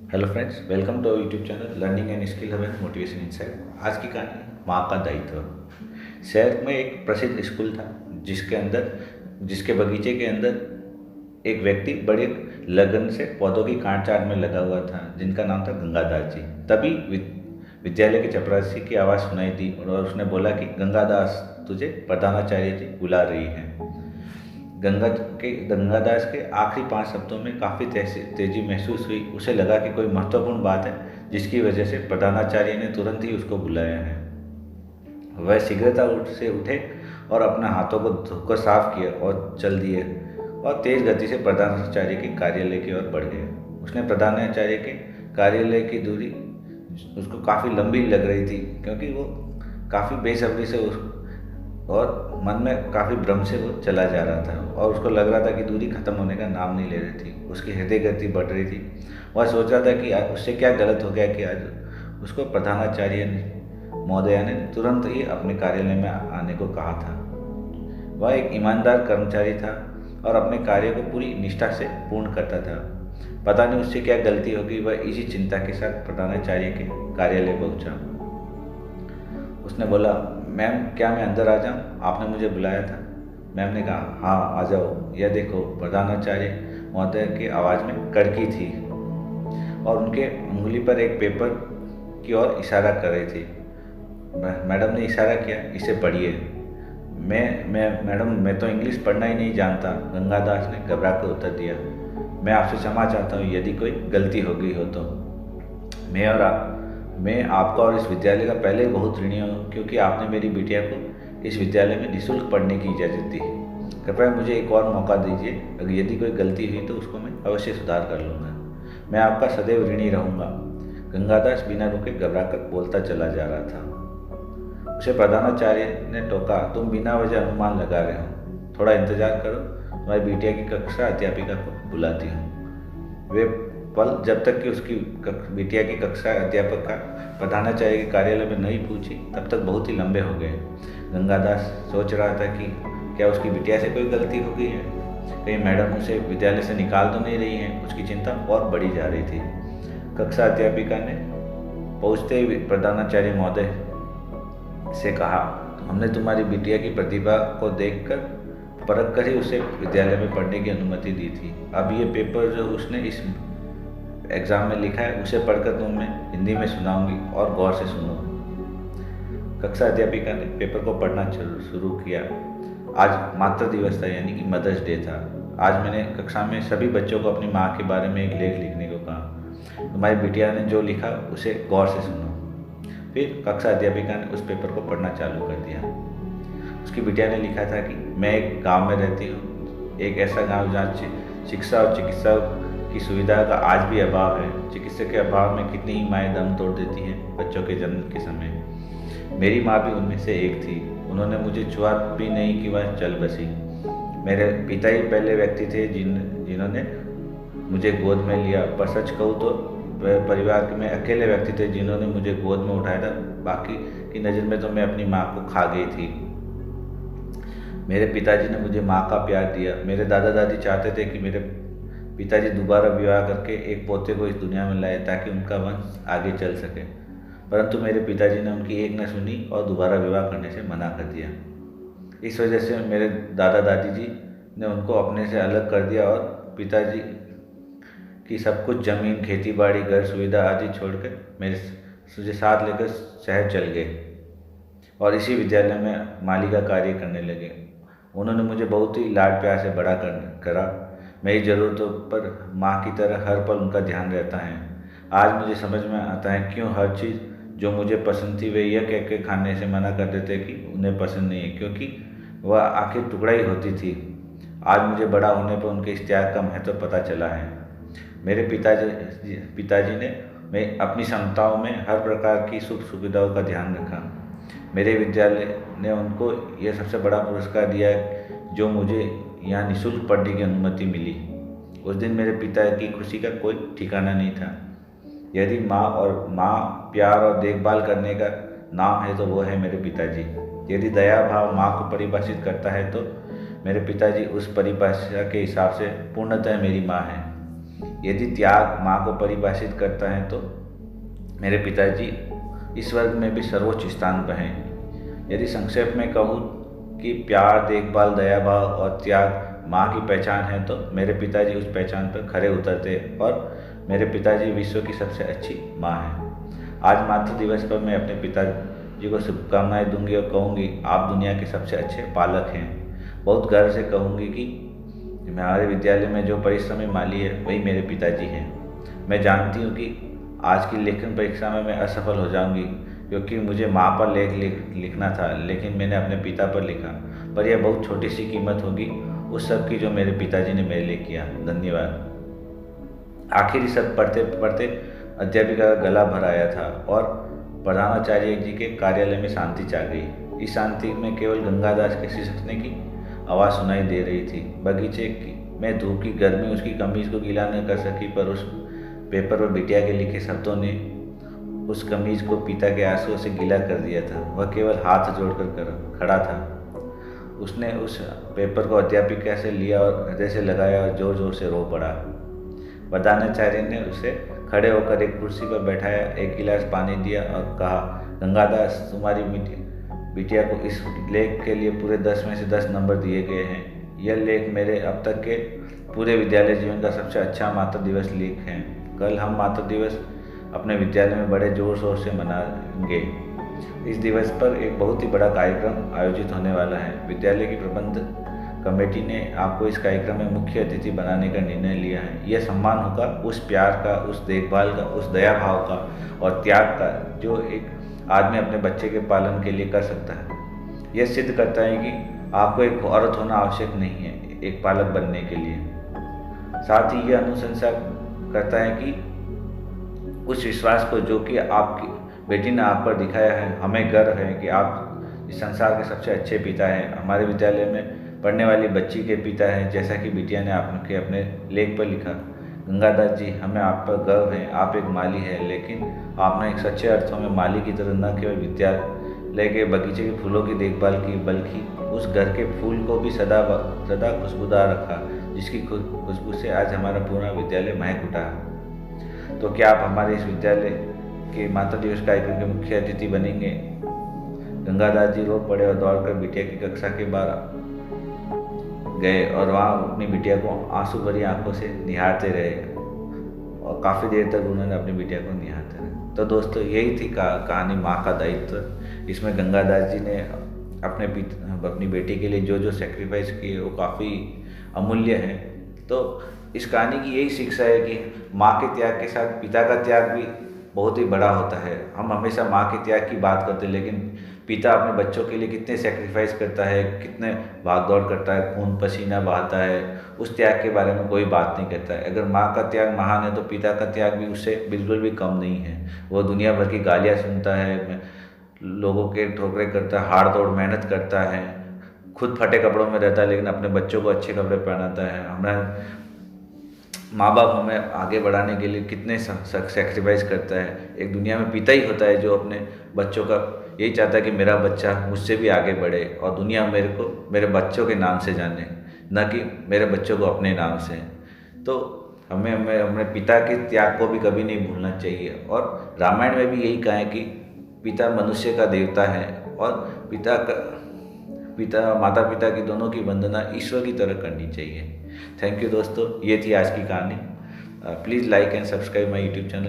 Hello friends, welcome to YouTube channel learning and skill hub and motivation insight. आज की कहानी माँ का दायित्व। शहर में एक प्रसिद्ध स्कूल था जिसके बगीचे के अंदर एक व्यक्ति बड़े लगन से पौधों की काट-छाँट में लगा हुआ था, जिनका नाम था गंगादास जी। तभी विद्यालय के चपरासी की आवाज़ सुनाई दी और उसने बोला कि गंगादास, तुझे प्रधानाचार्य जी बुला रही हैं। गंगादास के आखिरी 5 शब्दों में काफ़ी तेजी महसूस हुई। उसे लगा कि कोई महत्वपूर्ण बात है, जिसकी वजह से प्रधानाचार्य ने तुरंत ही उसको बुलाया है। वह शीघ्रता से उठे और अपने हाथों को धोकर साफ किया और चल दिए और तेज गति से प्रधानाचार्य के कार्यालय की ओर बढ़ गए। उसने प्रधानाचार्य के कार्यालय की दूरी उसको काफ़ी लंबी लग रही थी, क्योंकि वो काफ़ी बेसब्री से और मन में काफ़ी भ्रम से वो चला जा रहा था और उसको लग रहा था कि दूरी ख़त्म होने का नाम नहीं ले रही थी। उसकी हृदय गति बढ़ रही थी। वह सोच रहा था कि उससे क्या गलत हो गया कि आज उसको प्रधानाचार्य महोदया ने तुरंत ही अपने कार्यालय में आने को कहा था। वह एक ईमानदार कर्मचारी था और अपने कार्य को पूरी निष्ठा से पूर्ण करता था। पता नहीं उससे क्या गलती होगी। वह इसी चिंता के साथ प्रधानाचार्य के कार्यालय पहुंचा। उसने बोला, मैम, क्या मैं अंदर आ जाऊं? आपने मुझे बुलाया था। मैम ने कहा, हाँ, आ जाओ। यह देखो, प्रधानाचार्य महोदय की आवाज़ में कड़की थी और उनके उंगली पर एक पेपर की ओर इशारा कर रही थी। मैडम ने इशारा किया, इसे पढ़िए। मैडम, मैं तो इंग्लिश पढ़ना ही नहीं जानता। गंगादास ने घबरा कर उत्तर दिया। मैं आपसे क्षमा चाहता हूँ यदि कोई गलती हो गई हो तो। मैं आपका और इस विद्यालय का पहले ही बहुत ऋणी हूँ, क्योंकि आपने मेरी बिटिया को इस विद्यालय में निःशुल्क पढ़ने की इजाज़त दी। कृपया मुझे एक और मौका दीजिए। अगर यदि कोई गलती हुई तो उसको मैं अवश्य सुधार कर लूँगा। मैं आपका सदैव ऋणी रहूँगा। गंगादास बिना रुके घबरा कर बोलता चला जा रहा था। उसे प्रधानाचार्य ने टोका, तुम बिना वजह अनुमान लगा रहे हो। थोड़ा इंतजार करो, तुम्हारी बिटिया की कक्षा अध्यापिका को बुलाती हूँ। वे पल जब तक कि उसकी बिटिया की कक्षा अध्यापक का प्रधानाचार्य के कार्यालय में नहीं पहुंची, तब तक बहुत ही लंबे हो गए। गंगादास सोच रहा था कि क्या उसकी बिटिया से कोई गलती हो गई है, कहीं मैडम उसे विद्यालय से निकाल तो नहीं रही हैं। उसकी चिंता और बढ़ी जा रही थी। कक्षा अध्यापिका ने पहुंचते ही प्रधानाचार्य महोदय से कहा, हमने तुम्हारी बिटिया की प्रतिभा को देखकर परख कर ही उसे विद्यालय में पढ़ने की अनुमति दी थी। अब ये पेपर जो उसने इस एग्ज़ाम में लिखा है, उसे पढ़कर तुम्हें हिंदी में सुनाऊंगी और गौर से सुनो। कक्षा अध्यापिका ने पेपर को पढ़ना शुरू किया। आज मातृ दिवस था, यानी कि मदर्स डे था। आज मैंने कक्षा में सभी बच्चों को अपनी माँ के बारे में एक लेख लिखने को कहा। तुम्हारी बिटिया ने जो लिखा उसे गौर से सुनो। फिर कक्षा अध्यापिका ने उस पेपर को पढ़ना चालू कर दिया। उसकी बिटिया ने लिखा था कि मैं एक गाँव में रहती हूँ, एक ऐसा गाँव जहाँ शिक्षा और चिकित्सा की सुविधा का आज भी अभाव है। चिकित्सक के अभाव में कितनी ही माएँ दम तोड़ देती हैं बच्चों के जन्म के समय। मेरी माँ भी उनमें से एक थी। उन्होंने मुझे छुआ भी नहीं कि वह चल बसी। मेरे पिता ही पहले व्यक्ति थे जिन्होंने मुझे गोद में लिया, पर सच कहूँ तो परिवार में अकेले व्यक्ति थे जिन्होंने मुझे गोद में उठाया था। बाकी की नज़र में तो मैं अपनी माँ को खा गई थी। मेरे पिताजी ने मुझे माँ का प्यार दिया। मेरे दादा दादी चाहते थे कि मेरे पिताजी दोबारा विवाह करके एक पोते को इस दुनिया में लाए ताकि उनका वंश आगे चल सके, परंतु मेरे पिताजी ने उनकी एक न सुनी और दोबारा विवाह करने से मना कर दिया। इस वजह से मेरे दादा दादी जी ने उनको अपने से अलग कर दिया और पिताजी की सब कुछ ज़मीन, खेती बाड़ी, घर सुविधा आदि छोड़कर मुझे साथ लेकर शहर चल गए और इसी विद्यालय में माली का कार्य करने लगे। उन्होंने मुझे बहुत ही लाड प्यार से बड़ा करा। मेरी ज़रूरतों पर माँ की तरह हर पल उनका ध्यान रहता है। आज मुझे समझ में आता है क्यों हर चीज़ जो मुझे पसंद थी वे यह कह के खाने से मना कर देते कि उन्हें पसंद नहीं है, क्योंकि वह आखिर टुकड़ा ही होती थी। आज मुझे बड़ा होने पर उनके इस त्याग का महत्व पता चला है। मेरे पिताजी ने मैं अपनी क्षमताओं में हर प्रकार की सुख सुविधाओं का ध्यान रखा। मेरे विद्यालय ने उनको यह सबसे बड़ा पुरस्कार दिया जो मुझे यहाँ निःशुल्क पढ़ने की अनुमति मिली। उस दिन मेरे पिता की खुशी का कोई ठिकाना नहीं था। यदि माँ प्यार और देखभाल करने का नाम है तो वो है मेरे पिताजी। यदि दया भाव माँ को परिभाषित करता है तो मेरे पिताजी उस परिभाषा के हिसाब से पूर्णतः मेरी माँ है। यदि त्याग माँ को परिभाषित करता है तो मेरे पिताजी इस वर्ग में भी सर्वोच्च स्थान पर हैं। यदि संक्षेप में कहूँ कि प्यार, देखभाल, दया भाव और त्याग माँ की पहचान है तो मेरे पिताजी उस पहचान पर खरे उतरते और मेरे पिताजी विश्व की सबसे अच्छी माँ हैं। आज मातृ दिवस पर मैं अपने पिताजी को शुभकामनाएं दूंगी और कहूँगी आप दुनिया के सबसे अच्छे पालक हैं। बहुत गर्व से कहूँगी कि हमारे विद्यालय में जो परिश्रमी माली है वही मेरे पिताजी हैं। मैं जानती हूँ कि आज की लेखन परीक्षा में मैं असफल हो जाऊंगी क्योंकि मुझे माँ पर लिखना था, लेकिन मैंने अपने पिता पर लिखा। पर यह बहुत छोटी सी कीमत होगी उस सब की जो मेरे पिताजी ने मेरे लिए किया। धन्यवाद। आखिरी शब्द पढ़ते पढ़ते अध्यापिका का गला भर आया था और प्रधानाचार्य जी के कार्यालय में शांति छा गई। इस शांति में केवल गंगादास के सिसकने की आवाज़ सुनाई दे रही थी। बगीचे में धूप की गर्मी उसकी कमीज को गीला न कर सकी, पर उस पेपर पर बिटिया के लिखे शब्दों ने उस कमीज को पिता के आंसुओं से गीला कर दिया था। वह केवल हाथ जोड़कर खड़ा था। उसने उस पेपर को अध्यापिका से लिया और हृदय से लगाया और जोर जोर से रो पड़ा। प्रधानाचार्य ने उसे खड़े होकर एक कुर्सी पर बैठाया, एक गिलास पानी दिया और कहा, गंगादास, तुम्हारी बिटिया को इस लेख के लिए पूरे 10 में से 10 नंबर दिए गए हैं। यह लेख मेरे अब तक के पूरे विद्यालय जीवन का सबसे अच्छा मातृ दिवस लेख है। कल हम मातृ दिवस अपने विद्यालय में बड़े जोर शोर से मनाएंगे। इस दिवस पर एक बहुत ही बड़ा कार्यक्रम आयोजित होने वाला है। विद्यालय की प्रबंध कमेटी ने आपको इस कार्यक्रम में मुख्य अतिथि बनाने का निर्णय लिया है। यह सम्मान होगा उस प्यार का, उस देखभाल का, उस दया भाव का और त्याग का जो एक आदमी अपने बच्चे के पालन के लिए कर सकता है। यह सिद्ध करता है कि आपको एक औरत होना आवश्यक नहीं है एक पालक बनने के लिए। साथ ही यह अनुशंसा करता है कि उस विश्वास को जो कि आपकी बेटी ने आप पर दिखाया है, हमें गर्व है कि आप इस संसार के सबसे अच्छे पिता हैं। हमारे विद्यालय में पढ़ने वाली बच्ची के पिता हैं, जैसा कि बिटिया ने आपके अपने लेख पर लिखा। गंगादास जी, हमें आप पर गर्व है। आप एक माली हैं, लेकिन आपने एक सच्चे अर्थों में माली की तरह न केवल विद्यालय के बगीचे के फूलों की देखभाल की, बल्कि उस घर के फूल को भी सदा खुशबूदार रखा, जिसकी खुशबू से आज हमारा पूरा विद्यालय महक उठा। तो क्या आप हमारे इस विद्यालय के मातृ दिवस कार्यक्रम के मुख्य अतिथि बनेंगे? गंगादास जी रो पड़े और दौड़कर बिटिया की कक्षा के बाहर गए और वहाँ अपनी बिटिया को आंसू भरी आंखों से निहारते रहे और काफ़ी देर तक उन्होंने अपनी बिटिया को निहारते रहे। तो दोस्तों, यही थी कहानी माँ का दायित्व। इसमें गंगादास जी ने अपनी बेटी के लिए जो जो सेक्रीफाइस किए वो काफ़ी अमूल्य है। तो इस कहानी की यही शिक्षा है कि माँ के त्याग के साथ पिता का त्याग भी बहुत ही बड़ा होता है। हम हमेशा माँ के त्याग की बात करते हैं, लेकिन पिता अपने बच्चों के लिए कितने सेक्रीफाइस करता है, कितने भाग दौड़ करता है, खून पसीना बहाता है, उस त्याग के बारे में कोई बात नहीं करता है। अगर माँ का त्याग महान है तो पिता का त्याग भी उससे बिल्कुल भी कम नहीं है। वो दुनिया भर की गालियाँ सुनता है, लोगों के ठोकरे करता है, हाड़ तोड़ मेहनत करता है, खुद फटे कपड़ों में रहता है, लेकिन अपने बच्चों को अच्छे कपड़े पहनाता है। हमारा माँ बाप हमें आगे बढ़ाने के लिए कितने सेक्रीफाइस करता है। एक दुनिया में पिता ही होता है जो अपने बच्चों का यही चाहता है कि मेरा बच्चा मुझसे भी आगे बढ़े और दुनिया मेरे बच्चों के नाम से जाने, न कि मेरे बच्चों को अपने नाम से। तो हमें अपने पिता के त्याग को भी कभी नहीं भूलना चाहिए। और रामायण में भी यही कहा है कि पिता मनुष्य का देवता है और माता पिता की दोनों की वंदना ईश्वर की तरह करनी चाहिए। थैंक यू दोस्तों, ये थी आज की कहानी। Please like and subscribe my YouTube channel.